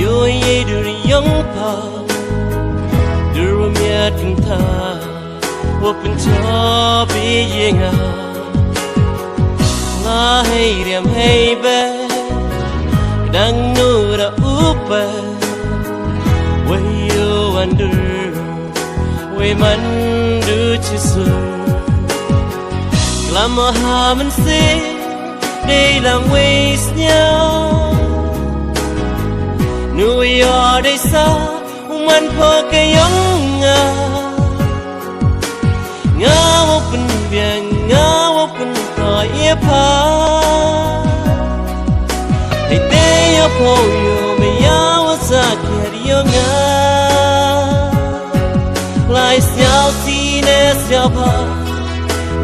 yo ye du yong pa du mya tin tha open cha bi yin a la hey rem hey ba dang nu ra upa we you wonder we man du chi su lam ha man se đây làm waste nhau nuôi ở đây xa man phơ cái giống ngã open biển ngã open hỏi yếp ha hay đây ở phố yêu mình yêu ra kia yêu ngã lại sao xin sao pa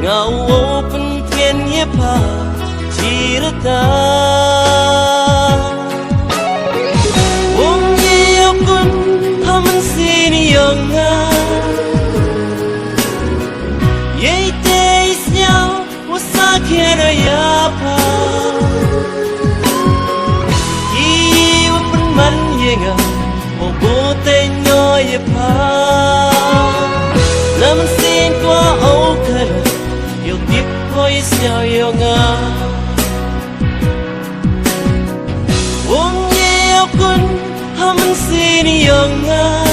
ngã open thiên yếp ha chỉ được ta ôm yêu con thầm xin yêu ngã vậy thế sao vô xa kia đời apa yêu bên mình yêu ngã một bộ tên nhỏ yêu pa làm xin qua âu khờ yêu tiếp coi sao yêu ngã ôm yêu con thầm xin yêu ngã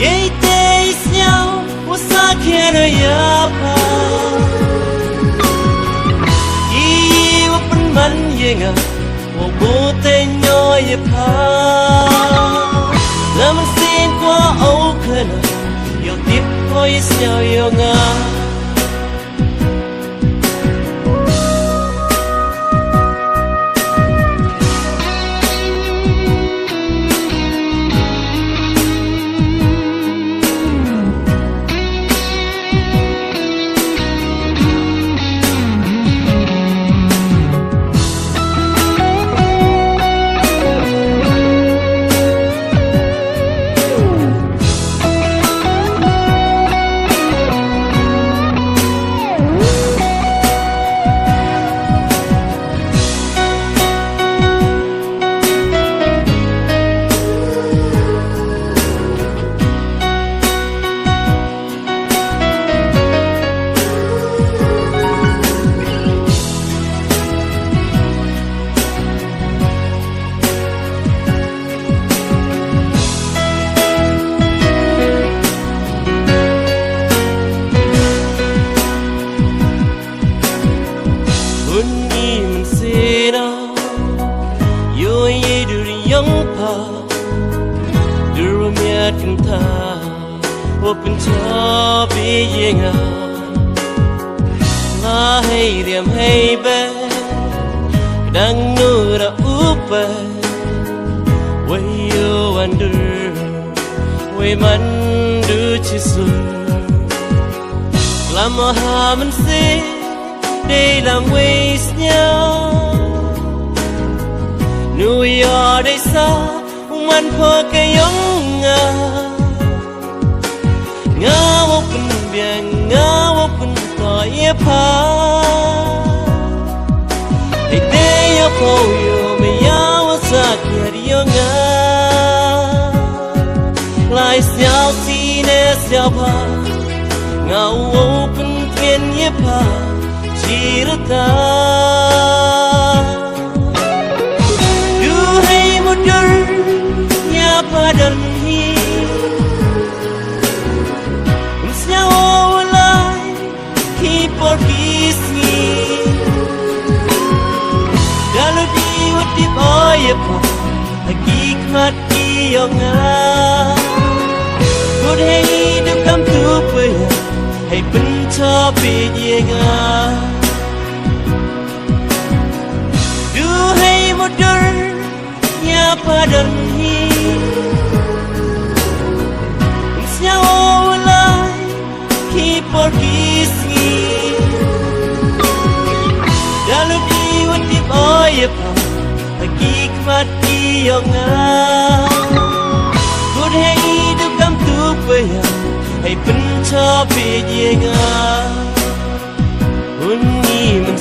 vậy thế sao vô xa kia đời apa yêu bên mình yêu ngã một bộ tên nhỏ yêu pa làm xin qua âu khờ yêu tiếp coi sao yêu ngã tin tha open cha bi yin a la hey rem hey ba dang nu ra upa we you wonder we man du chi su lam ha man se đây làm waste nhau nuôi ở đây xa man phơ cái giống ngã open biển ngã open hỏi yếp ha hay đây ở phố yêu mình yêu ra kia yêu ngã lại sao xin sao pa ngã open thiên yếp ha chỉ được ta du hay một đôi nhà padan hi sao lại khi por kisi kalau di boy pa hakikat iyonga good hey được come to pay hay bên cho bị yenga du hay một đôi nhà padan hi sao lại khi por kisi kalau di boy pa hakikat iyonga good hey được come to pay hay bên cho bị yenga unni man